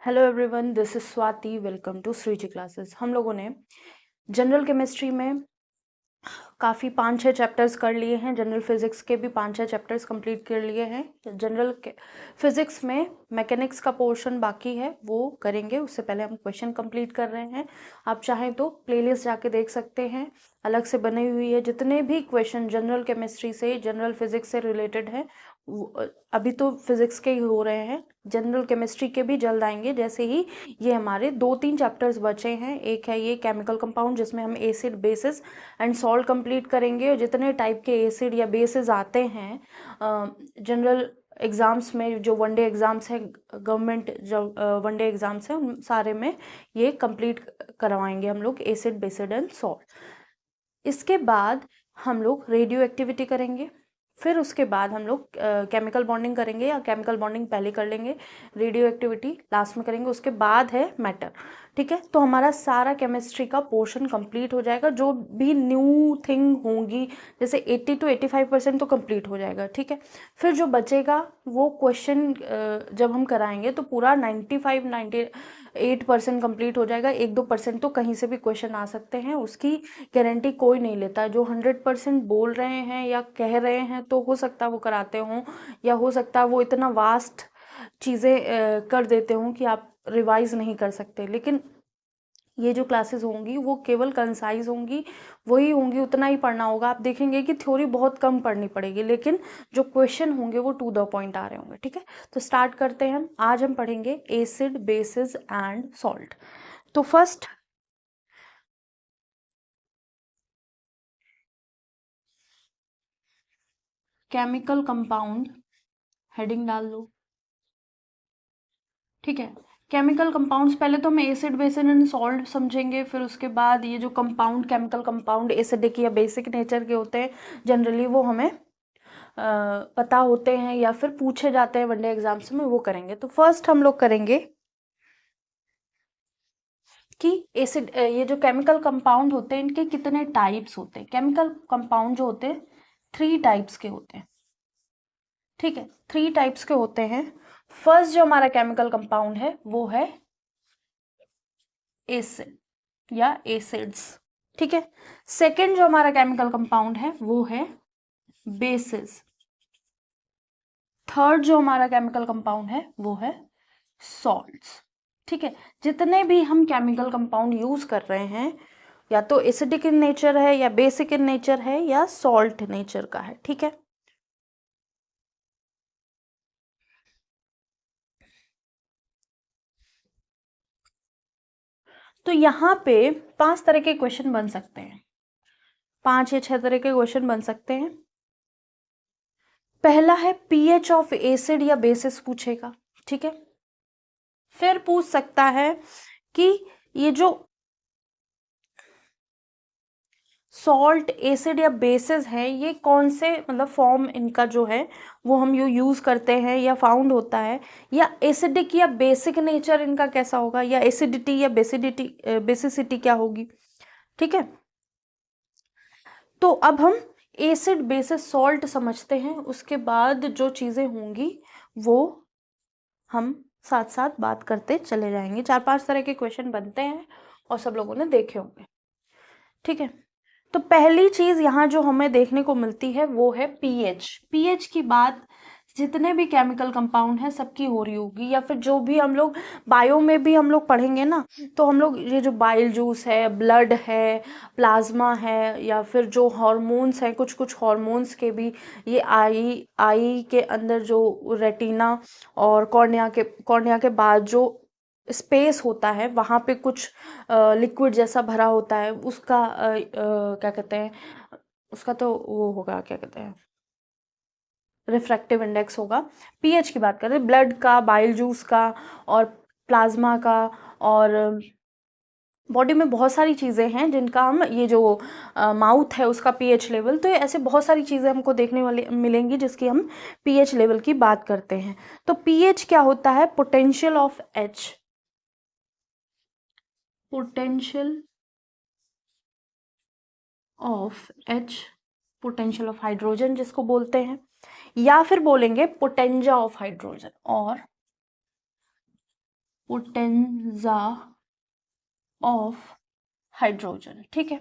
Hello everyone, this is Swati. Welcome to Shriji classes. हम लोगों ने जनरल केमिस्ट्री में काफ़ी 5-6 चैप्टर्स कर लिए हैं। जनरल फिजिक्स के भी 5-6 चैप्टर्स कंप्लीट कर लिए हैं। जनरल फिजिक्स में मैकेनिक्स का पोर्शन बाकी है, वो करेंगे। उससे पहले हम क्वेश्चन कंप्लीट कर रहे हैं। आप चाहें तो प्लेलिस्ट जाके देख सकते हैं, अलग से बनी हुई है। जितने भी क्वेश्चन जनरल केमिस्ट्री से, जनरल फिजिक्स से रिलेटेड हैं, अभी तो फिजिक्स के ही हो रहे हैं, जनरल केमिस्ट्री के भी जल्द आएंगे। जैसे ही ये हमारे 2-3 चैप्टर्स बचे हैं, एक है ये केमिकल कंपाउंड जिसमें हम acid, basis and salt complete करेंगे। और जितने टाइप के एसिड या बेसिस आते हैं जनरल एग्ज़ाम्स में, जो वनडे एग्ज़ाम्स हैं, गवर्नमेंट जो वनडे एग्ज़ाम्स हैं, उन सारे में ये कंप्लीट करवाएंगे हम लोग, एसिड, बेसिड एंड सॉल्ट। इसके बाद हम लोग रेडियो एक्टिविटी करेंगे। फिर उसके बाद हम लोग केमिकल बॉन्डिंग करेंगे, या केमिकल बॉन्डिंग पहले कर लेंगे, रेडियो एक्टिविटी लास्ट में करेंगे। उसके बाद है मैटर। ठीक है, तो हमारा सारा केमिस्ट्री का पोर्शन कंप्लीट हो जाएगा। जो भी न्यू थिंग होंगी, जैसे 80 to 85% तो कंप्लीट हो जाएगा। ठीक है, फिर जो बचेगा वो क्वेश्चन जब हम कराएंगे तो पूरा 95-98% कंप्लीट हो जाएगा। 1-2% तो कहीं से भी क्वेश्चन आ सकते हैं, उसकी गारंटी कोई नहीं लेता। जो 100% बोल रहे हैं या कह रहे हैं, तो हो सकता है वो कराते हों, या हो सकता है वो इतना वास्ट चीज़ें कर देते हों कि आप रिवाइज नहीं कर सकते। लेकिन ये जो क्लासेस होंगी वो केवल कंसाइज होंगी, वही होंगी, उतना ही पढ़ना होगा। आप देखेंगे कि थ्योरी बहुत कम पढ़नी पड़ेगी, लेकिन जो क्वेश्चन होंगे वो टू द पॉइंट आ रहे होंगे। ठीक है, तो स्टार्ट करते हैं हम। आज हम पढ़ेंगे एसिड, बेसिस एंड सॉल्ट। तो फर्स्ट केमिकल कंपाउंड हेडिंग डाल लो। ठीक है, केमिकल कंपाउंड्स पहले तो हम एसिड, बेसिस एंड सॉल्ट समझेंगे। फिर उसके बाद ये जो कंपाउंड, केमिकल कंपाउंड एसिडिक या बेसिक नेचर के होते हैं, जनरली वो हमें पता होते हैं या फिर पूछे जाते हैं वनडे एग्जाम्स में, वो करेंगे। तो फर्स्ट हम लोग करेंगे कि एसिड, ये जो केमिकल कंपाउंड होते हैं इनके कितने टाइप्स होते हैं। केमिकल कंपाउंड जो होते हैं 3 टाइप्स के होते हैं। ठीक है, 3 टाइप्स के होते हैं। फर्स्ट जो हमारा केमिकल कंपाउंड है वो है एसिड या एसिड्स। ठीक है, सेकेंड जो हमारा केमिकल कंपाउंड है वो है बेसिस। थर्ड जो हमारा केमिकल कंपाउंड है वो है सॉल्ट्स। ठीक है, जितने भी हम केमिकल कंपाउंड यूज कर रहे हैं, या तो एसिडिक इन नेचर है, या बेसिक इन नेचर है, या सॉल्ट नेचर का है। ठीक है, तो यहाँ पे 5 तरह के क्वेश्चन बन सकते हैं, 5 या 6 तरह के क्वेश्चन बन सकते हैं। पहला है पीएच ऑफ एसिड या बेसिस पूछेगा। ठीक है, फिर पूछ सकता है कि ये जो सॉल्ट, एसिड या बेसिस है, ये कौन से, मतलब फॉर्म इनका जो है वो हम यूज करते हैं या फाउंड होता है, या एसिडिक या बेसिक नेचर इनका कैसा होगा, या एसिडिटी या बेसिसिटी क्या होगी। ठीक है, तो अब हम एसिड, बेसिस, सॉल्ट समझते हैं। उसके बाद जो चीजें होंगी वो हम साथ साथ बात करते चले जाएंगे। 4-5 तरह के क्वेश्चन बनते हैं और सब लोगों ने देखे होंगे। ठीक है, तो पहली चीज यहाँ जो हमें देखने को मिलती है वो है पीएच। पीएच की बात जितने भी केमिकल कंपाउंड है सबकी हो रही होगी, या फिर जो भी हम लोग बायो में भी हम लोग पढ़ेंगे ना, तो हम लोग ये जो बाइल जूस है, ब्लड है, प्लाज्मा है, या फिर जो हार्मोन्स हैं, कुछ कुछ हार्मोन्स के भी, ये आई आई के अंदर जो रेटिना और कॉर्निया के बाद जो स्पेस होता है, वहाँ पे कुछ लिक्विड जैसा भरा होता है, उसका क्या कहते हैं, उसका तो वो होगा, क्या कहते हैं, रिफ्रैक्टिव इंडेक्स होगा। पीएच की बात करें, ब्लड का, बाइल जूस का, और प्लाज्मा का, और बॉडी में बहुत सारी चीज़ें हैं जिनका हम, ये जो माउथ है उसका पीएच लेवल, तो ऐसे बहुत सारी चीज़ें हमको देखने वाली मिलेंगी जिसकी हम पीएच लेवल की बात करते हैं। तो पीएच क्या होता है? Potential of H, potential of H, potential of hydrogen जिसको बोलते हैं, या फिर बोलेंगे पोटेंजा ऑफ हाइड्रोजन, और पोटेंजा ऑफ हाइड्रोजन। ठीक है,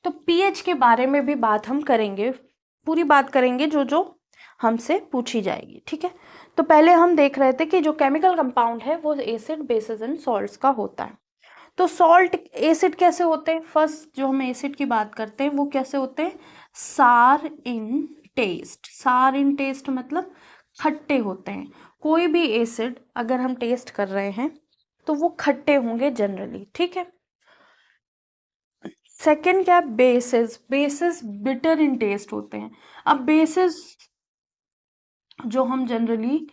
तो पीएच के बारे में भी बात हम करेंगे, पूरी बात करेंगे जो जो हमसे पूछी जाएगी। ठीक है, तो पहले हम देख रहे थे कि जो केमिकल कंपाउंड है वो एसिड, बेसिस एंड सॉल्ट्स का होता है। तो सॉल्ट एसिड कैसे होते हैं? फर्स्ट जो हम एसिड की बात करते हैं वो कैसे होते हैं? सार इन टेस्ट। सार इन टेस्ट मतलब खट्टे होते हैं। कोई भी एसिड अगर हम टेस्ट कर रहे हैं तो वो खट्टे होंगे जनरली। ठीक है, सेकेंड क्या है? Bases. Bases bitter in taste होते हैं। अब बेसिस जो हम जनरली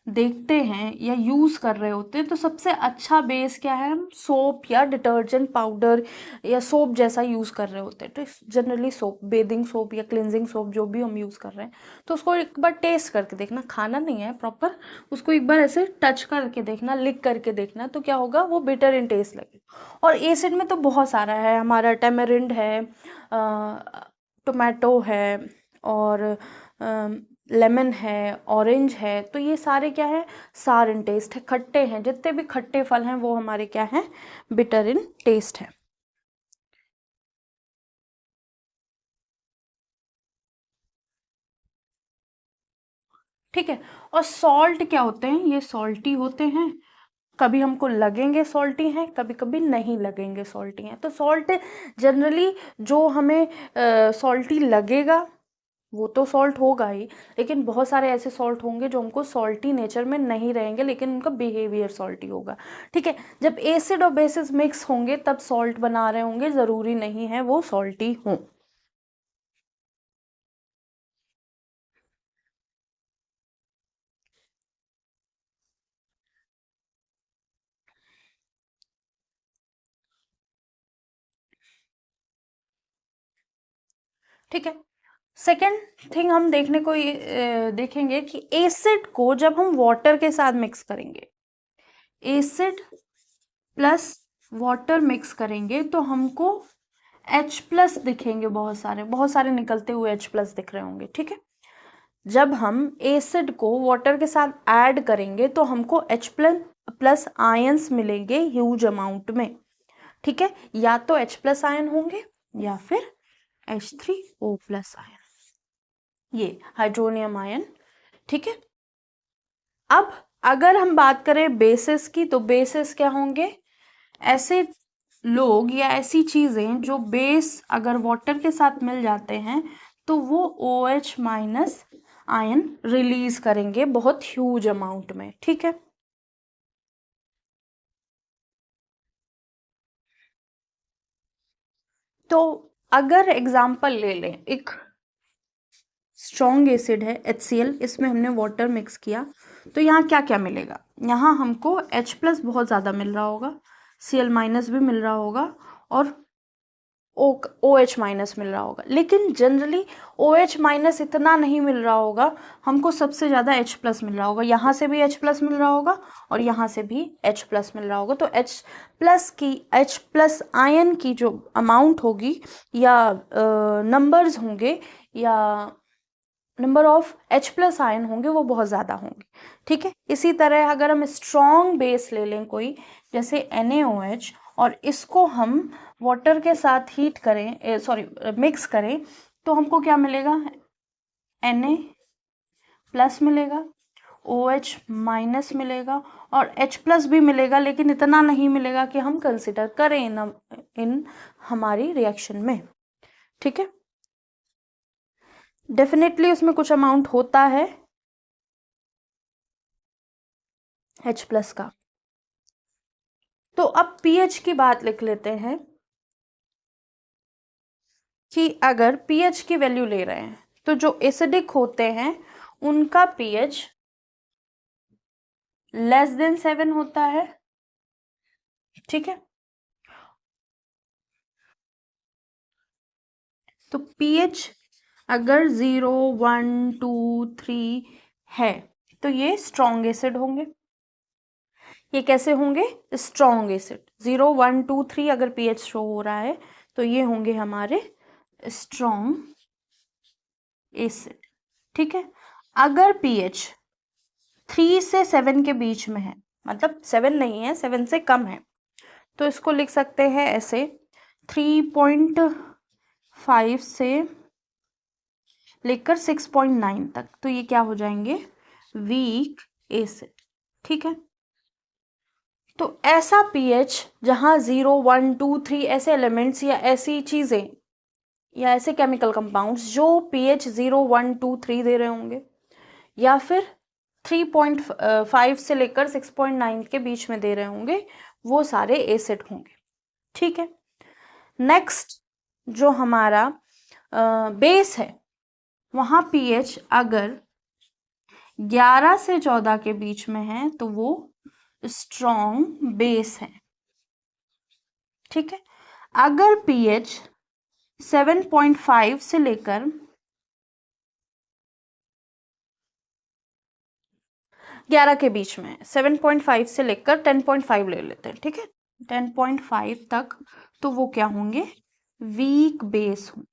देखते हैं या यूज कर रहे होते हैं, तो सबसे अच्छा बेस क्या है? हम सोप या डिटर्जेंट पाउडर या सोप जैसा यूज कर रहे होते हैं। तो जनरली सोप, बेदिंग सोप या क्लिनजिंग सोप जो भी हम यूज कर रहे हैं, तो उसको एक बार टेस्ट करके देखना, खाना नहीं है प्रॉपर, उसको एक बार ऐसे टच करके देखना, लिक करके देखना, तो क्या होगा? वो बिटर इन टेस्ट लगेगा। और एसिड में तो बहुत सारा है, हमारा टेमेरिंड है, टोमेटो है, और लेमन है, ऑरेंज है, तो ये सारे क्या है? सार इन टेस्ट है, खट्टे हैं। जितने भी खट्टे फल हैं वो हमारे क्या हैं? बिटर इन टेस्ट है। ठीक है, और सॉल्ट क्या होते हैं? ये सॉल्टी होते हैं। कभी हमको लगेंगे सॉल्टी हैं, कभी कभी नहीं लगेंगे सॉल्टी हैं। तो सॉल्ट जनरली जो हमें सॉल्टी लगेगा वो तो सॉल्ट होगा ही, लेकिन बहुत सारे ऐसे सॉल्ट होंगे जो हमको सॉल्टी नेचर में नहीं रहेंगे, लेकिन उनका बिहेवियर सॉल्टी होगा। ठीक है, जब एसिड और बेसिस मिक्स होंगे तब सॉल्ट बना रहे होंगे, ज़रूरी नहीं है वो सॉल्टी हों। ठीक है, सेकेंड थिंग हम देखने को देखेंगे कि एसिड को जब हम वाटर के साथ मिक्स करेंगे, एसिड प्लस वाटर मिक्स करेंगे, तो हमको H प्लस दिखेंगे, बहुत सारे निकलते हुए H प्लस दिख रहे होंगे। ठीक है, जब हम एसिड को वाटर के साथ ऐड करेंगे तो हमको H प्लस प्लस आयंस मिलेंगे ह्यूज अमाउंट में। ठीक है, या तो H प्लस आयन होंगे या फिर H3O प्लस आयन, ये हाइड्रोनियम आयन। ठीक है, अब अगर हम बात करें बेसिस की, तो बेसिस क्या होंगे? ऐसे लोग या ऐसी चीजें जो बेस अगर वाटर के साथ मिल जाते हैं तो वो OH माइनस आयन रिलीज करेंगे बहुत ह्यूज अमाउंट में। ठीक है, तो अगर एग्जाम्पल ले लें, एक स्ट्रॉन्ग एसिड है HCl, इसमें हमने वाटर मिक्स किया, तो यहाँ क्या क्या मिलेगा? यहाँ हमको H प्लस बहुत ज़्यादा मिल रहा होगा, Cl माइनस भी मिल रहा होगा, और OH माइनस मिल रहा होगा। लेकिन जनरली OH माइनस इतना नहीं मिल रहा होगा, हमको सबसे ज़्यादा H प्लस मिल रहा होगा। यहाँ से भी H प्लस मिल रहा होगा और यहाँ से भी H प्लस मिल रहा होगा। तो H प्लस आयन की जो अमाउंट होगी या नंबर्स होंगे या number of H plus ion होंगे वो बहुत ज़्यादा होंगे। ठीक है, इसी तरह अगर हम स्ट्रॉन्ग बेस ले लें कोई, जैसे NaOH, और इसको हम वाटर के साथ हीट करें, सॉरी मिक्स करें, तो हमको क्या मिलेगा? Na प्लस मिलेगा, OH माइनस मिलेगा, और H प्लस भी मिलेगा, लेकिन इतना नहीं मिलेगा कि हम कंसिडर करें इन हमारी रिएक्शन में। ठीक है, डेफिनेटली उसमें कुछ अमाउंट होता है H प्लस का। तो अब पीएच की बात लिख लेते हैं कि अगर पीएच की वैल्यू ले रहे हैं तो जो एसिडिक होते हैं उनका पीएच लेस देन 7 होता है। ठीक है, तो पीएच अगर 0, 1, 2, 3 है तो ये स्ट्रॉन्ग एसिड होंगे। ये कैसे होंगे? Strong acid. 0, 1, 2, 3 अगर पीएच शो हो रहा है तो ये होंगे हमारे स्ट्रॉन्ग एसिड। ठीक है, अगर पीएच 3 से 7 के बीच में है, मतलब 7 नहीं है, 7 से कम है, तो इसको लिख सकते हैं ऐसे 3.5 से लेकर 6.9 तक, तो ये क्या हो जाएंगे, वीक एसिड। ठीक है, तो ऐसा पीएच जहां 0, 1, 2, 3 ऐसे एलिमेंट्स या ऐसी चीजें या ऐसे केमिकल कंपाउंड्स जो पीएच 0, 1, 2, 3 दे रहे होंगे, या फिर 3.5 से लेकर 6.9 के बीच में दे रहे होंगे, वो सारे एसिड होंगे। ठीक है, नेक्स्ट जो हमारा बेस है, वहां पीएच अगर 11 से 14 के बीच में है तो वो स्ट्रॉन्ग बेस है। ठीक है, अगर पीएच 7.5 से लेकर 11 के बीच में, 7.5 से लेकर 10.5 ले लेते हैं, ठीक है, 10.5 तक, तो वो क्या होंगे, वीक बेस होंगे।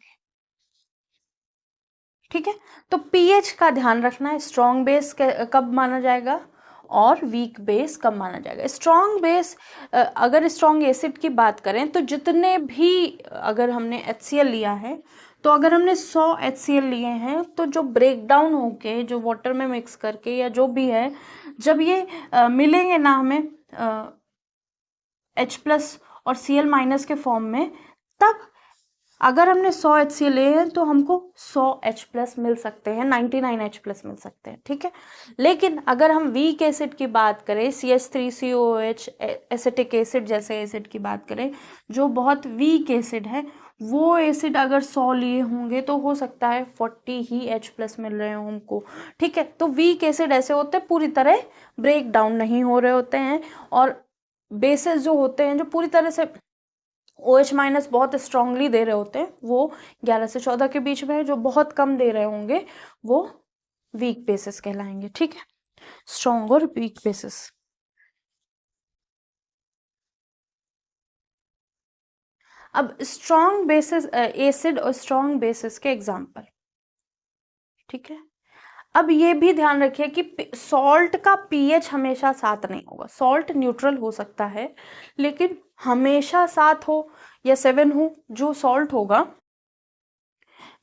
ठीक है, तो पीएच का ध्यान रखना है, स्ट्रॉन्ग बेस कब माना जाएगा और वीक बेस कब माना जाएगा। स्ट्रॉन्ग बेस, अगर स्ट्रॉन्ग एसिड की बात करें तो जितने भी, अगर हमने HCl लिया है, तो अगर हमने 100 HCl लिए हैं, तो जो ब्रेक डाउन होके जो वाटर में मिक्स करके या जो भी है, जब ये मिलेंगे ना हमें H+ और Cl- के फॉर्म में, तब अगर हमने 100 HCl लिए हैं तो हमको 100 H+ मिल सकते हैं, 99 H+ मिल सकते हैं। ठीक है, लेकिन अगर हम वीक एसिड की बात करें, CH3COOH एसिटिक एसिड जैसे एसिड की बात करें, जो बहुत वीक एसिड है, वो एसिड अगर 100 लिए होंगे तो हो सकता है 40 ही H+ मिल रहे हो हमको। ठीक है, तो वीक एसिड ऐसे होते हैं पूरी तरह ब्रेक डाउन नहीं हो रहे होते हैं, और बेसिस जो होते हैं जो पूरी तरह से OH- बहुत स्ट्रांगली दे रहे होते हैं, वो 11 से 14 के बीच में है, जो बहुत कम दे रहे होंगे वो वीक बेसिस कहलाएंगे। ठीक है, स्ट्रॉन्ग और वीक बेसिस। अब स्ट्रॉन्ग बेसिस एसिड और स्ट्रॉन्ग बेसिस के एग्जांपल। ठीक है, अब ये भी ध्यान रखिए कि सॉल्ट का पीएच हमेशा 7 नहीं होगा, सॉल्ट न्यूट्रल हो सकता है, लेकिन हमेशा 7 हो या 7 हो, जो सॉल्ट होगा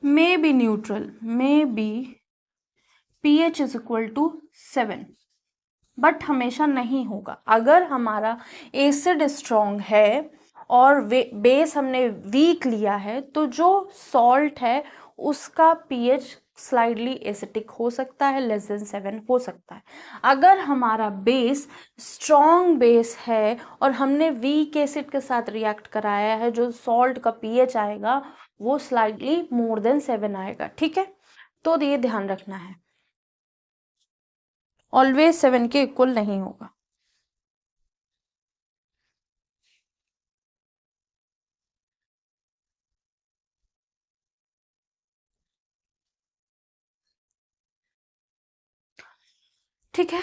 may be neutral, may be pH is equal to 7, but हमेशा नहीं होगा। अगर हमारा एसिड स्ट्रॉन्ग है और बेस हमने वीक लिया है, तो जो सॉल्ट है उसका pH स्लाइडली एसिटिक हो सकता है, लेस देन 7 हो सकता है। अगर हमारा बेस स्ट्रॉन्ग बेस है और हमने वीक एसिड के साथ रिएक्ट कराया है, जो सॉल्ट का pH आएगा वो स्लाइडली मोर देन 7 आएगा। ठीक है, तो ये ध्यान रखना है, ऑलवेज 7 के इक्वल नहीं होगा। ठीक है,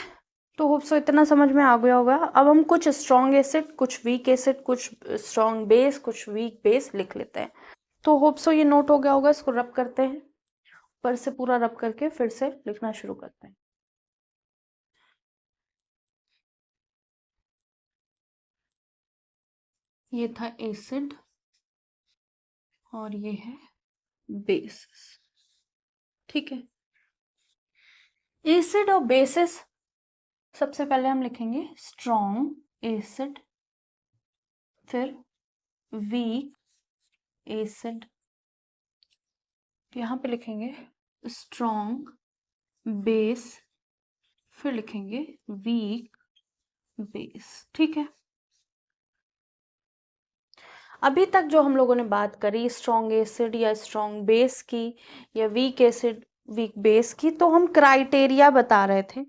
तो होप सो इतना समझ में आ गया होगा। अब हम कुछ स्ट्रॉन्ग एसिड, कुछ वीक एसिड, कुछ स्ट्रॉन्ग बेस, कुछ वीक बेस लिख लेते हैं। तो होप सो ये नोट हो गया होगा, इसको रब करते हैं, ऊपर से पूरा रब करके फिर से लिखना शुरू करते हैं। ये था एसिड और ये है बेस। ठीक है, एसिड और बेसिस, सबसे पहले हम लिखेंगे स्ट्रॉन्ग एसिड, फिर वीक एसिड, यहाँ पे लिखेंगे स्ट्रॉन्ग बेस, फिर लिखेंगे वीक बेस। ठीक है, अभी तक जो हम लोगों ने बात करी स्ट्रॉन्ग एसिड या स्ट्रॉन्ग बेस की या वीक एसिड वीक बेस की, तो हम क्राइटेरिया बता रहे थे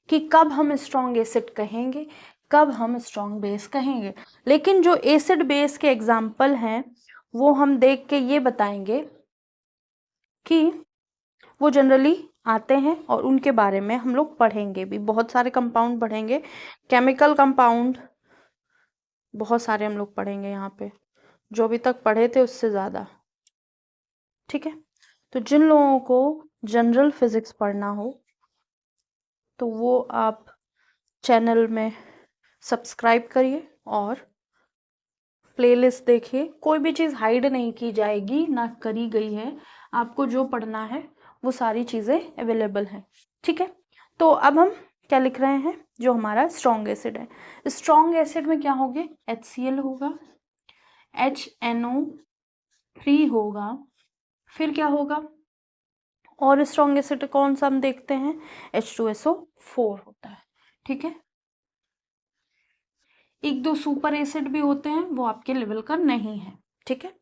कि कब हम स्ट्रॉन्ग एसिड कहेंगे, कब हम स्ट्रॉन्ग बेस कहेंगे। लेकिन जो एसिड बेस के एग्जाम्पल हैं वो हम देख के ये बताएंगे कि वो जनरली आते हैं, और उनके बारे में हम लोग पढ़ेंगे भी, बहुत सारे कंपाउंड पढ़ेंगे, केमिकल कंपाउंड बहुत सारे हम लोग पढ़ेंगे यहाँ पे, जो अभी तक पढ़े थे उससे ज़्यादा। ठीक है, तो जिन लोगों को जनरल फिजिक्स पढ़ना हो तो वो आप चैनल में सब्सक्राइब करिए और प्लेलिस्ट देखिए। कोई भी चीज़ हाइड नहीं की जाएगी, ना करी गई है। आपको जो पढ़ना है वो सारी चीज़ें अवेलेबल हैं, ठीक है। तो अब हम क्या लिख रहे हैं, जो हमारा स्ट्रॉन्ग एसिड है, स्ट्रॉन्ग एसिड में क्या होंगे, HCl होगा, HNO3 होगा, फिर क्या होगा, और स्ट्रॉन्ग एसिड कौन सा हम देखते हैं, H2SO4 होता है, ठीक है। एक दो सुपर एसिड भी होते हैं, वो आपके लेवल का नहीं है, ठीक है।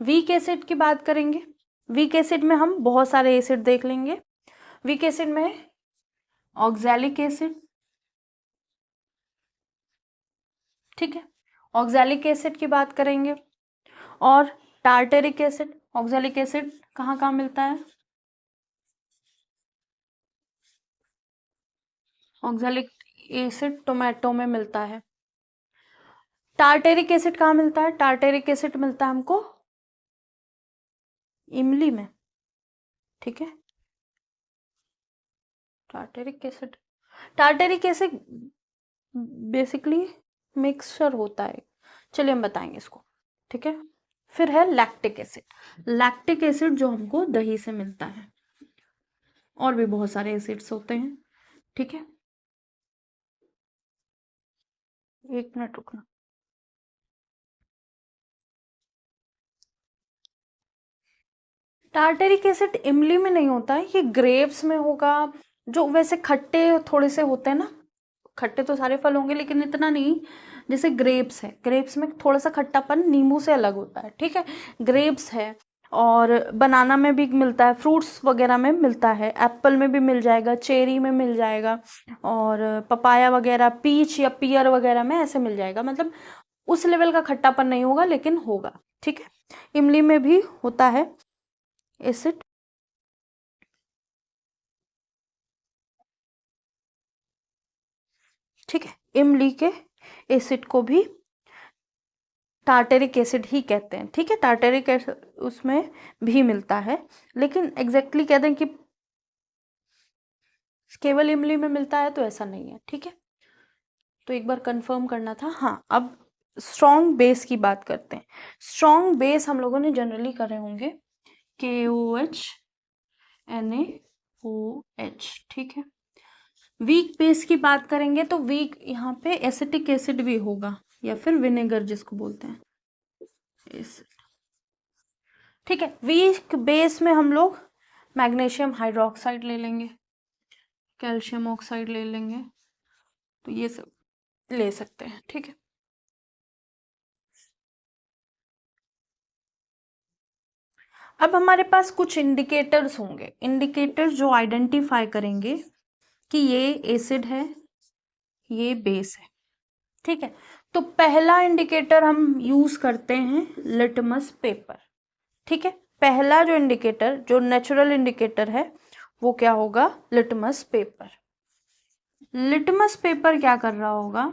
वीक एसिड की बात करेंगे। वीक एसिड में हम बहुत सारे एसिड देख लेंगे। वीक एसिड में ऑक्सैलिक एसिड, ठीक है, ऑक्सैलिक एसिड की बात करेंगे, और टार्टेरिक एसिड। ऑक्सैलिक एसिड कहाँ कहाँ मिलता है, ऑक्सैलिक एसिड टोमेटो में मिलता है। टार्टेरिक एसिड कहाँ मिलता है, टार्टेरिक एसिड मिलता है हमको इमली में, ठीक है। टार्टेरिक एसिड बेसिकली मिक्सचर होता है, चलिए हम बताएंगे इसको, ठीक है। फिर है लैक्टिक एसिड। लैक्टिक एसिड जो हमको दही से मिलता है, और भी बहुत सारे एसिड्स होते हैं, ठीक है। एक मिनट रुकना। टार्टेरिक एसिड इमली में नहीं होता है, ये ग्रेप्स में होगा। जो वैसे खट्टे थोड़े से होते हैं ना, खट्टे तो सारे फल होंगे लेकिन इतना नहीं। जैसे ग्रेप्स है, ग्रेप्स में थोड़ा सा खट्टापन नींबू से अलग होता है, ठीक है। ग्रेप्स है, और बनाना में भी मिलता है, फ्रूट्स वगैरह में मिलता है, एप्पल में भी मिल जाएगा, चेरी में मिल जाएगा, और पपाया वगैरह, पीच या पियर वगैरह में ऐसे मिल जाएगा। मतलब उस लेवल का खट्टापन नहीं होगा लेकिन होगा, ठीक है। इमली में भी होता है एसिड, ठीक है। इमली के एसिड को भी टार्टेरिक एसिड ही कहते हैं, ठीक है। टार्टेरिक एसिड उसमें भी मिलता है, लेकिन एग्जैक्टली कह दें कि केवल इमली में मिलता है तो ऐसा नहीं है, ठीक है। तो एक बार कंफर्म करना था। हाँ, अब स्ट्रॉन्ग बेस की बात करते हैं। स्ट्रॉन्ग बेस हम लोगों ने जनरली करे होंगे KOH NaOH, ठीक है। वीक बेस की बात करेंगे तो वीक यहाँ पे एसिटिक एसिड भी होगा, या फिर विनेगर जिसको बोलते हैं, एसिड, ठीक है। वीक बेस में हम लोग मैग्नीशियम हाइड्रोक्साइड ले लेंगे, कैल्शियम ऑक्साइड ले लेंगे, तो ये सब ले सकते हैं, ठीक है। अब हमारे पास कुछ इंडिकेटर्स होंगे, इंडिकेटर्स जो आइडेंटिफाई करेंगे कि ये एसिड है, ये बेस है, ठीक है। तो पहला इंडिकेटर हम यूज करते हैं लिटमस पेपर, ठीक है। पहला जो इंडिकेटर, जो नेचुरल इंडिकेटर है, वो क्या होगा, लिटमस पेपर। लिटमस पेपर क्या कर रहा होगा,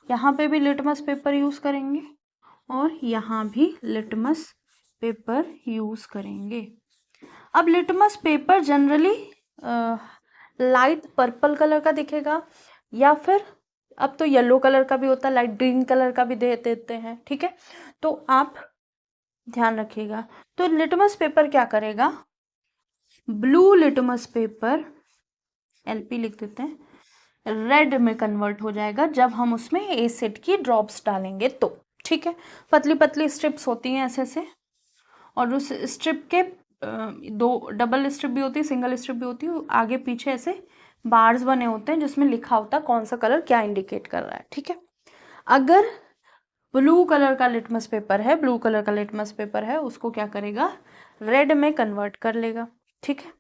यहाँ पे भी लिटमस पेपर यूज करेंगे, और यहाँ भी लिटमस पेपर यूज करेंगे। अब litmus paper generally light purple colour का दिखेगा, या फिर अब तो येलो कलर का भी होता है, लाइट ग्रीन कलर का भी दे देते हैं, ठीक है। तो आप ध्यान रखिएगा। तो लिटमस पेपर क्या करेगा, ब्लू लिटमस पेपर LP लिख देते हैं, रेड में कन्वर्ट हो जाएगा जब हम उसमें एसिड की ड्रॉप्स डालेंगे तो, ठीक है। पतली पतली स्ट्रिप्स होती हैं ऐसे से, और उस स्ट्रिप के दो डबल स्ट्रिप भी होती है, सिंगल स्ट्रिप भी होती है, आगे पीछे ऐसे बार्स बने होते हैं जिसमें लिखा होता है कौन सा कलर क्या इंडिकेट कर रहा है, ठीक है। अगर ब्लू कलर का लिटमस पेपर है, ब्लू कलर का लिटमस पेपर है, उसको क्या करेगा, रेड में कन्वर्ट कर लेगा, ठीक है।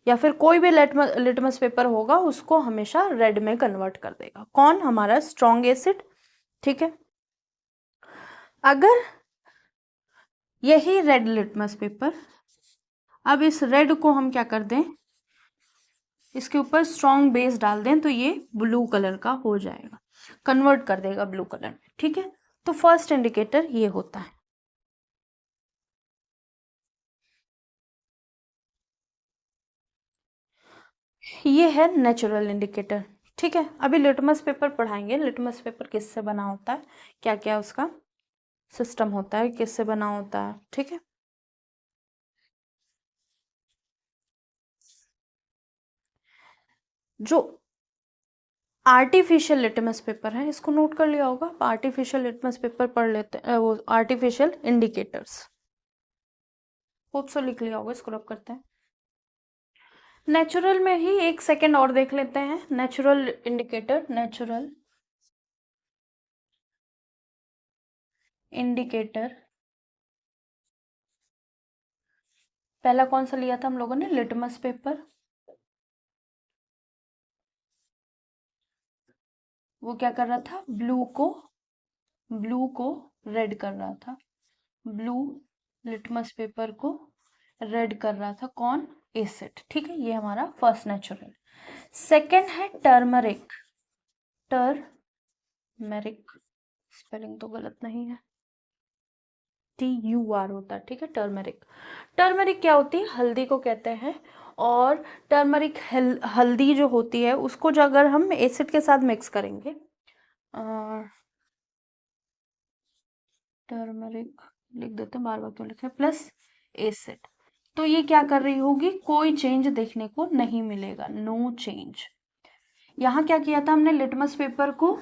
या फिर कोई भी लिटमस पेपर होगा उसको हमेशा रेड में कन्वर्ट कर देगा, कौन, हमारा स्ट्रॉन्ग एसिड, ठीक है। अगर यही रेड लिटमस पेपर, अब इस रेड को हम क्या कर दें, इसके ऊपर स्ट्रॉन्ग बेस डाल दें, तो ये ब्लू कलर का हो जाएगा, कन्वर्ट कर देगा ब्लू कलर में, ठीक है। तो फर्स्ट इंडिकेटर ये होता है। ये है नेचुरल इंडिकेटर। ठीक है, अभी लिटमस पेपर पढ़ाएंगे, लिटमस पेपर किससे बना होता है, क्या क्या उसका सिस्टम होता है, किससे बना होता है। ठीक है, जो आर्टिफिशियल लिटमस पेपर है, इसको नोट कर लिया होगा, आर्टिफिशियल लिटमस पेपर पढ़ लेते हैं, वो आर्टिफिशियल इंडिकेटर्स होप सो लिख लिया होगा, इसको रब करते हैं। नेचुरल में ही एक सेकेंड और देख लेते हैं, नेचुरल इंडिकेटर, नेचुरल इंडिकेटर पहला कौन सा लिया था हम लोगों ने, लिटमस पेपर। वो क्या कर रहा था, ब्लू को रेड कर रहा था, ब्लू लिटमस पेपर को रेड कर रहा था, कौन, एसिड। ठीक है, ये हमारा फर्स्ट नेचुरल। सेकेंड है टर्मरिक, टर्मरिक स्पेलिंग तो गलत नहीं है, TUR होता है। ठीक है, टर्मरिक, टर्मरिक क्या होती है, हल्दी को कहते हैं। और टर्मरिक हल्दी जो होती है उसको जो अगर हम एसिड के साथ मिक्स करेंगे, टर्मरिक लिख देते हैं, बार बार क्यों लिखे, प्लस एसिड, तो ये क्या कर रही होगी, कोई चेंज देखने को नहीं मिलेगा, नो चेंज। यहाँ क्या किया था हमने, लिटमस पेपर को,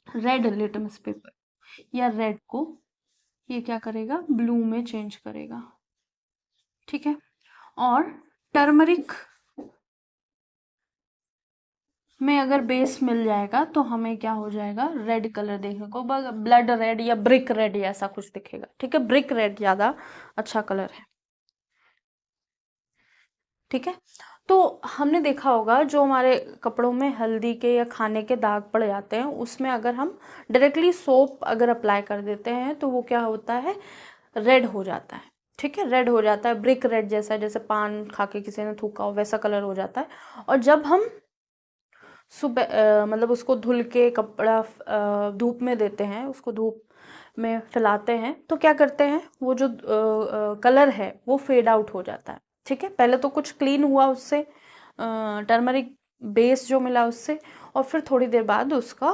रेड लिटमस पेपर या रेड को ये क्या करेगा, ब्लू में चेंज करेगा। ठीक है, और टर्मरिक में अगर बेस मिल जाएगा तो हमें क्या हो जाएगा, रेड कलर देखने को, ब्लड रेड या ब्रिक रेड ऐसा कुछ दिखेगा। ठीक है, ब्रिक रेड ज्यादा अच्छा कलर है। ठीक है, तो हमने देखा होगा जो हमारे कपड़ों में हल्दी के या खाने के दाग पड़ जाते हैं, उसमें अगर हम डायरेक्टली सोप अगर अप्लाई कर देते हैं तो वो क्या होता है, रेड हो जाता है। ठीक है, रेड हो जाता है, ब्रिक रेड जैसा, जैसे पान खा के किसी ने थूका हो वैसा कलर हो जाता है। और जब हम सुबह मतलब उसको धुल के कपड़ा धूप में देते हैं, उसको धूप में फैलाते हैं, तो क्या करते हैं, वो जो कलर है वो फेड आउट हो जाता है। ठीक है, पहले तो कुछ क्लीन हुआ उससे, टर्मरिक बेस जो मिला उससे, और फिर थोड़ी देर बाद उसका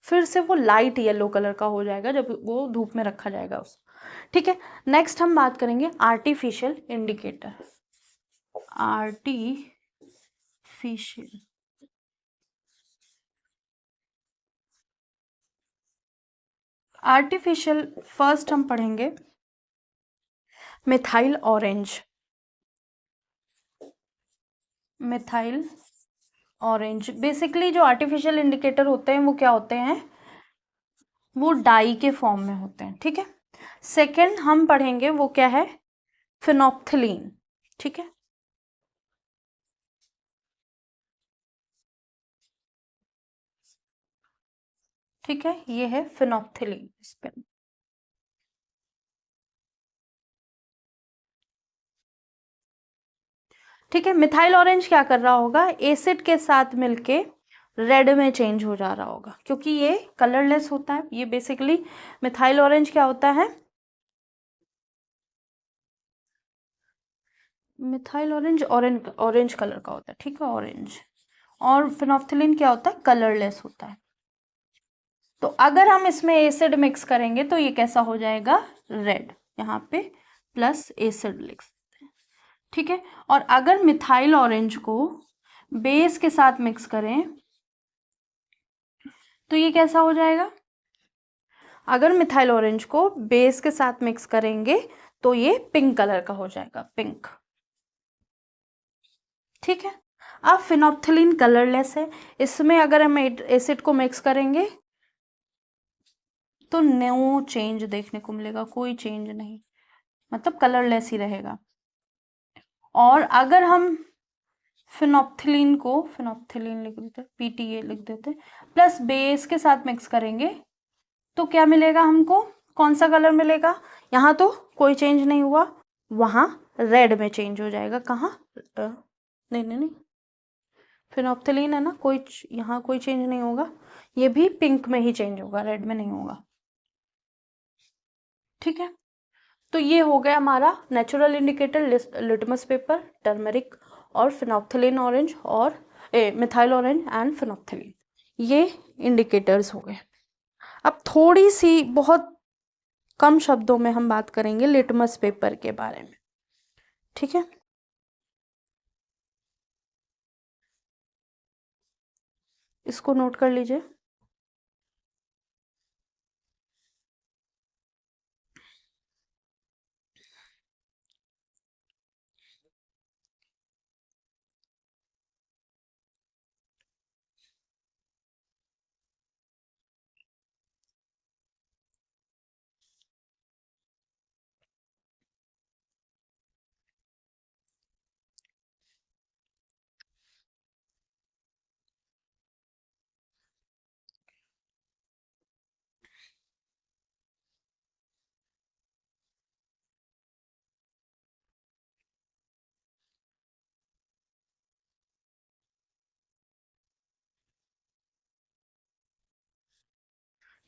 फिर से वो लाइट येलो कलर का हो जाएगा जब वो धूप में रखा जाएगा उसको। ठीक है, नेक्स्ट हम बात करेंगे artificial indicator, artificial artificial first हम पढ़ेंगे methyl orange, methyl orange. Basically जो आर्टिफिशियल इंडिकेटर होते हैं वो क्या होते हैं, वो डाई के फॉर्म में होते हैं। ठीक है, सेकंड हम पढ़ेंगे वो क्या है, फिनोप्थिलीन। ठीक है, ठीक है, ये है फिनोप्थिलीन स्पेल। ठीक है, मिथाइल ऑरेंज क्या कर रहा होगा, एसिड के साथ मिलके रेड में चेंज हो जा रहा होगा, क्योंकि ये कलरलेस होता है। ये बेसिकली मिथाइल ऑरेंज क्या होता है, methyl orange orange orange colour का होता है। ठीक है, ऑरेंज। और फिनोप्थिलीन क्या होता है, कलरलेस होता है। तो अगर हम इसमें एसिड मिक्स करेंगे तो ये कैसा हो जाएगा, रेड, यहाँ पे प्लस एसिड लिख सकते हैं। ठीक है, और अगर मिथाइल ऑरेंज को बेस के साथ मिक्स करें तो ये कैसा हो जाएगा, अगर मिथाइल ऑरेंज को बेस के साथ मिक्स करेंगे तो ये पिंक कलर का हो जाएगा, पिंक। ठीक है, अब फिनोप्थिलीन कलरलेस है, इसमें अगर हम एसिड को मिक्स करेंगे तो नो चेंज देखने को मिलेगा, कोई चेंज नहीं, मतलब कलरलेस ही रहेगा। और अगर हम फिनोप्थिलीन लिख देते, PTA लिख देते, प्लस बेस के साथ मिक्स करेंगे तो क्या मिलेगा हमको, कौन सा कलर मिलेगा, यहाँ तो कोई चेंज नहीं हुआ, वहां रेड में चेंज हो जाएगा। कहाँ, नहीं नहीं नहीं, फिनोप्थिलीन है ना, कोई यहाँ कोई चेंज नहीं होगा, ये भी पिंक में ही चेंज होगा, रेड में नहीं होगा। ठीक है, तो ये हो गया हमारा natural indicator, litmus paper, turmeric और फिनोप्थिलीन ऑरेंज और मिथाइल ऑरेंज एंड फिनोप्थिलीन, ये इंडिकेटर्स हो गए। अब थोड़ी सी बहुत कम शब्दों में हम बात करेंगे लिटमस पेपर के बारे में, ठीक है। इसको नोट कर लीजिए।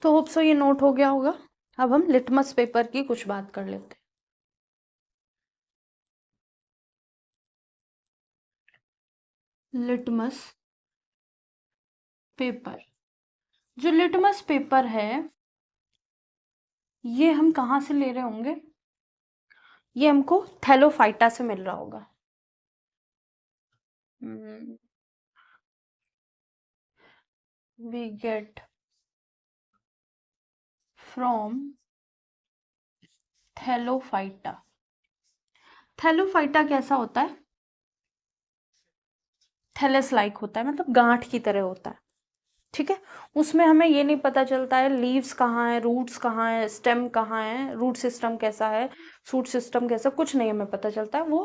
तो होप सो ये नोट हो गया होगा। अब हम लिटमस पेपर की कुछ बात कर लेते हैं। लिटमस पेपर, जो लिटमस पेपर है ये हम कहाँ से ले रहे होंगे? ये हमको थैलोफाइटा से मिल रहा होगा। We get from Thallophyta. Thallophyta कैसा होता है? थैलस लाइक होता है, मतलब गांठ की तरह होता है, ठीक है। उसमें हमें ये नहीं पता चलता है लीव्स कहाँ है, रूट्स कहाँ है, स्टेम कहाँ है, रूट सिस्टम कैसा है, शूट सिस्टम कैसा, कुछ नहीं हमें पता चलता है। वो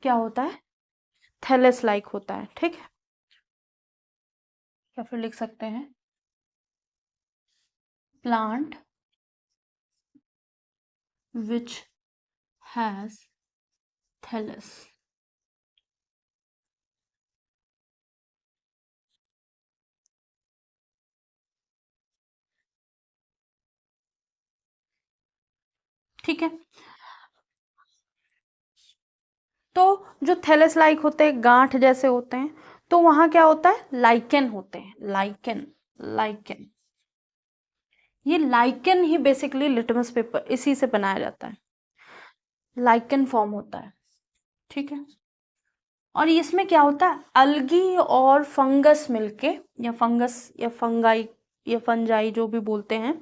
क्या होता है? थैलस लाइक होता है, ठीक है। या फिर लिख सकते हैं प्लांट विच हैज थैलस। ठीक है। तो जो थैलस लाइक होते हैं, गांठ जैसे होते हैं, तो वहां क्या होता है? लाइकेन होते हैं, लाइकेन। लाइकेन, ये लाइकेन ही बेसिकली लिटमस पेपर इसी से बनाया जाता है, लाइकेन फॉर्म होता है, ठीक है। और इसमें क्या होता है? अलगी और फंगस मिलके, या फंगस या फंगाई या फंजाई जो भी बोलते हैं,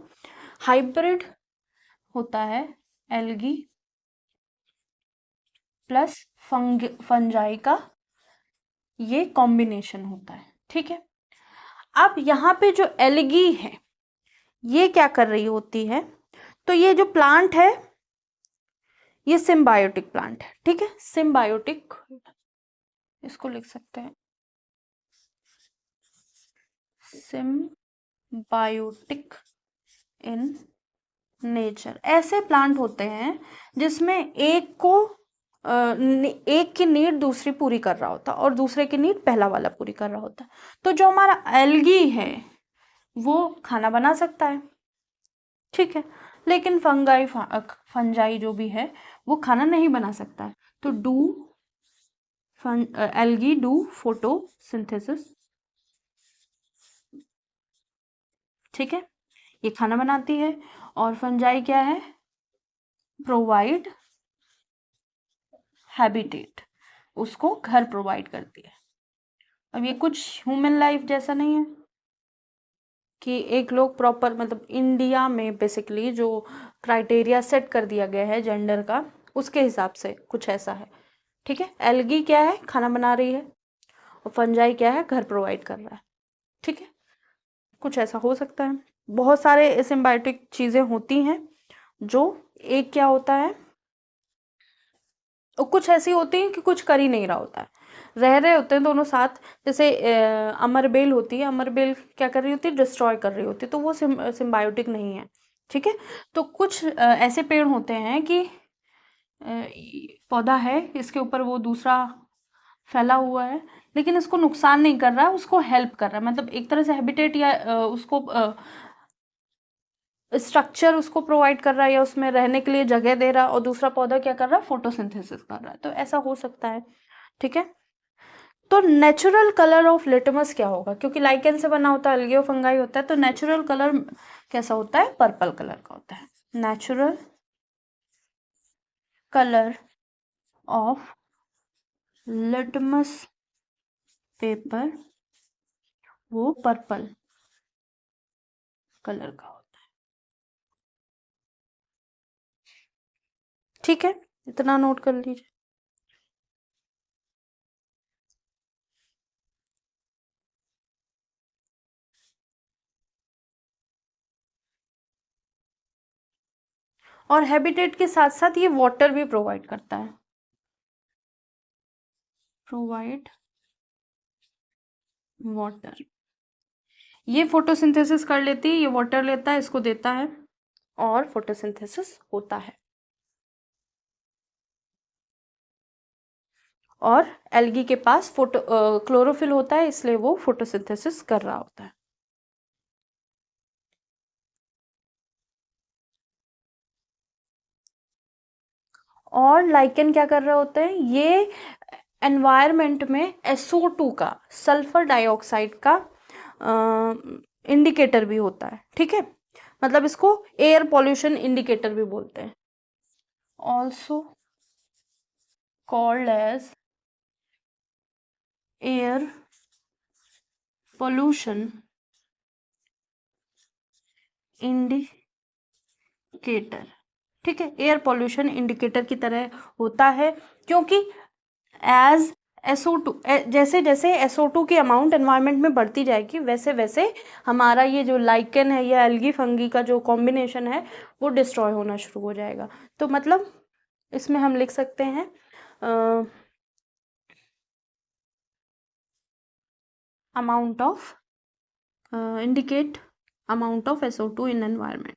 हाइब्रिड होता है। एल्गी प्लस फंजाई का ये कॉम्बिनेशन होता है, ठीक है। अब यहाँ पे जो एल्गी है ये क्या कर रही होती है? तो ये जो प्लांट है ये सिम्बायोटिक प्लांट है, ठीक है। सिम्बायोटिक, इसको लिख सकते हैं सिम्बायोटिक इन नेचर। ऐसे प्लांट होते हैं जिसमें एक की नीड दूसरी पूरी कर रहा होता है और दूसरे की नीड पहला वाला पूरी कर रहा होता है। तो जो हमारा एल्गी है वो खाना बना सकता है, ठीक है, लेकिन फंजाई जो भी है वो खाना नहीं बना सकता है। तो एल्गी डू फोटोसिंथेसिस, ठीक है, ये खाना बनाती है। और फंजाई क्या है? प्रोवाइड हैबिटेट, उसको घर प्रोवाइड करती है। अब ये कुछ ह्यूमन लाइफ जैसा नहीं है कि एक लोग प्रॉपर, मतलब इंडिया में बेसिकली जो क्राइटेरिया सेट कर दिया गया है जेंडर का, उसके हिसाब से कुछ ऐसा है, ठीक है। एल्गी क्या है? खाना बना रही है। और फंजाई क्या है? घर प्रोवाइड कर रहा है, ठीक है। कुछ ऐसा हो सकता है। बहुत सारे सिम्बायोटिक चीजें होती हैं जो, एक क्या होता है, और कुछ ऐसी होती है कि कुछ कर ही नहीं रहा होता है, रह रहे होते हैं दोनों साथ। जैसे अमरबेल होती है, अमरबेल क्या कर रही होती है? डिस्ट्रॉय कर रही होती है, तो वो सिम्बायोटिक नहीं है, ठीक है। तो कुछ ऐसे पेड़ होते हैं कि पौधा है, इसके ऊपर वो दूसरा फैला हुआ है, लेकिन इसको नुकसान नहीं कर रहा है, उसको हेल्प कर रहा है, मतलब एक तरह से हैबिटेट या उसको स्ट्रक्चर उसको प्रोवाइड कर रहा है या उसमें रहने के लिए जगह दे रहा है। और दूसरा पौधा क्या कर रहा है? फोटोसिंथेसिस कर रहा है। तो ऐसा हो सकता है, ठीक है। तो नेचुरल कलर ऑफ लिटमस क्या होगा, क्योंकि लाइकेन से बना होता है, अलगे फंगाई होता है, तो नेचुरल कलर कैसा होता है, पर्पल कलर का होता है। Natural colour of litmus paper वो पर्पल कलर का होता है। ठीक है, इतना नोट कर लीजिए। और हैबिटेट के साथ साथ ये वाटर भी प्रोवाइड करता है, प्रोवाइड वाटर। ये फोटोसिंथेसिस कर लेती है, ये वाटर लेता है, इसको देता है और फोटोसिंथेसिस होता है। और एल्गी के पास क्लोरोफिल होता है, इसलिए वो फोटोसिंथेसिस कर रहा होता है। और लाइकेन क्या कर रहे होते हैं, ये एनवायरनमेंट में SO2 का, सल्फर डाइऑक्साइड का इंडिकेटर भी होता है। ठीक है, मतलब इसको एयर पॉल्यूशन इंडिकेटर भी बोलते हैं, also called as air pollution indicator. ठीक है, एयर पॉल्यूशन इंडिकेटर की तरह होता है, क्योंकि एज SO2, जैसे जैसे SO2 की अमाउंट एनवायरनमेंट में बढ़ती जाएगी, वैसे वैसे हमारा ये जो लाइकेन है या एल्गी फंगी का जो कॉम्बिनेशन है वो डिस्ट्रॉय होना शुरू हो जाएगा। तो मतलब इसमें हम लिख सकते हैं amount of indicate amount of SO2 in environment.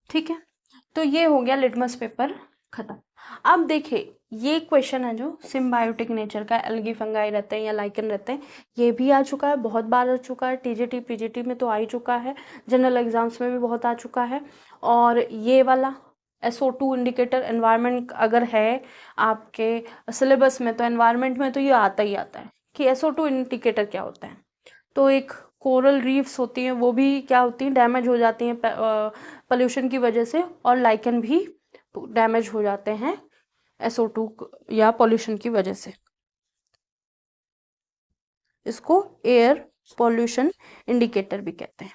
ठीक है, तो ये हो गया लिटमस पेपर खत्म। अब देखिए, ये क्वेश्चन है जो सिम्बायोटिक नेचर का, एल्गी फंगाई रहते हैं या लाइकेन रहते हैं, ये भी आ चुका है, बहुत बार आ चुका है, TGT PGT में तो आ ही चुका है, जनरल एग्जाम्स में भी बहुत आ चुका है। और ये वाला SO2 इंडिकेटर, एनवायरनमेंट अगर है आपके सिलेबस में तो एनवायरनमेंट में तो ये आता ही आता है कि SO2 इंडिकेटर क्या होता है। तो एक कोरल रीफ्स होती हैं, वो भी क्या होती हैं, डैमेज हो जाती हैं पोल्यूशन की वजह से, और लाइकेन भी डैमेज हो जाते हैं SO2 या पोल्यूशन की वजह से। इसको एयर पोल्यूशन इंडिकेटर भी कहते हैं।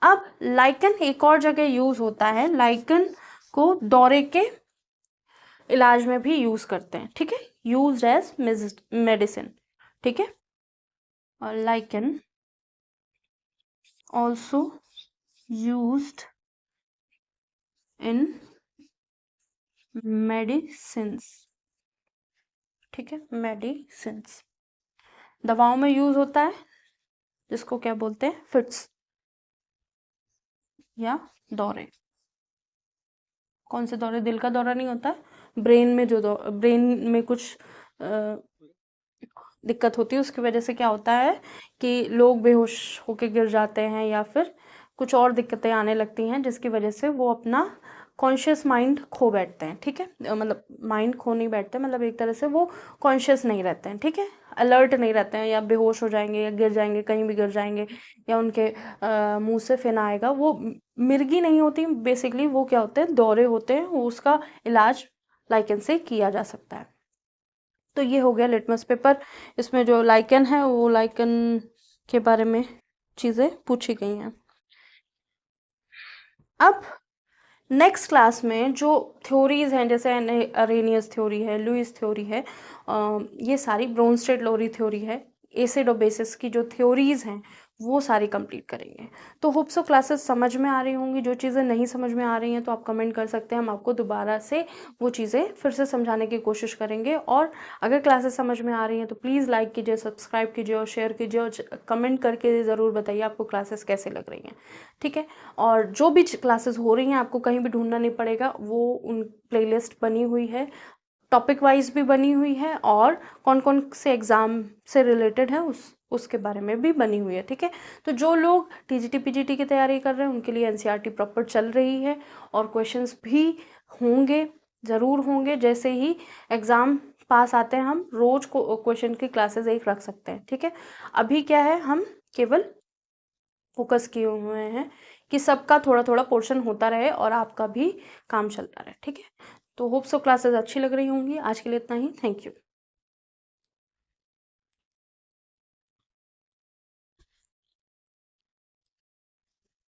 अब लाइकेन एक और जगह यूज होता है, लाइकेन को दौरे के इलाज में भी यूज करते हैं। ठीक है, यूज एज मेडिसिन। ठीक है, और lichen also used in medicines। ठीक है, मेडिसिन्स दवाओं में यूज होता है, जिसको क्या बोलते हैं, फिट्स या दौरे। कौन से दौरे, दिल का दौरा नहीं होता है, ब्रेन में जो ब्रेन में कुछ दिक्कत होती है, उसकी वजह से क्या होता है कि लोग बेहोश होके गिर जाते हैं या फिर कुछ और दिक्कतें आने लगती हैं, जिसकी वजह से वो अपना कॉन्शियस माइंड खो बैठते हैं। ठीक है, मतलब माइंड खो नहीं बैठते, मतलब एक तरह से वो कॉन्शियस नहीं रहते हैं। ठीक है, अलर्ट नहीं रहते हैं, या बेहोश हो जाएंगे या गिर जाएंगे, कहीं भी गिर जाएंगे, या उनके मुंह से फेना आएगा। वो मिर्गी नहीं होती बेसिकली, वो क्या होते हैं, दौरे होते हैं, उसका इलाज लाइकेन से किया जा सकता है। तो ये हो गया लिटमस पेपर, इसमें जो लाइकेन है वो लाइकेन के बारे में चीज़ें पूछी गई हैं। अब नेक्स्ट क्लास में जो थ्योरीज हैं, जैसे अरेनियस थ्योरी है, लुईस थ्योरी है, ये सारी ब्रोनस्टेड लोरी थ्योरी है, एसिड और बेसिस की जो थ्योरीज हैं वो सारी कंप्लीट करेंगे। तो होप सो क्लासेस समझ में आ रही होंगी। जो चीज़ें नहीं समझ में आ रही हैं तो आप कमेंट कर सकते हैं, हम आपको दोबारा से वो चीज़ें फिर से समझाने की कोशिश करेंगे। और अगर क्लासेस समझ में आ रही हैं तो प्लीज़ लाइक कीजिए, सब्सक्राइब कीजिए और शेयर कीजिए, और कमेंट करके ज़रूर बताइए आपको क्लासेस कैसे लग रही हैं। ठीक है, और जो भी क्लासेस हो रही हैं आपको कहीं भी ढूंढना नहीं पड़ेगा, वो उन प्लेलिस्ट बनी हुई है, टॉपिक वाइज भी बनी हुई है और कौन कौन से एग्ज़ाम से रिलेटेड है उसके बारे में भी बनी हुई है, ठीक है। तो जो लोग टीजीटी पीजीटी की तैयारी कर रहे हैं उनके लिए एनसीईआरटी प्रॉपर चल रही है और क्वेश्चंस भी होंगे, ज़रूर होंगे। जैसे ही एग्ज़ाम पास आते हैं हम रोज़ को क्वेश्चन की क्लासेस एक रख सकते हैं, ठीक है। अभी क्या है, हम केवल फोकस किए हुए हैं कि सबका थोड़ा थोड़ा पोर्शन होता रहे और आपका भी काम चलता रहे, ठीक है। तो होप सो क्लासेस अच्छी लग रही होंगी। आज के लिए इतना ही। Thank you.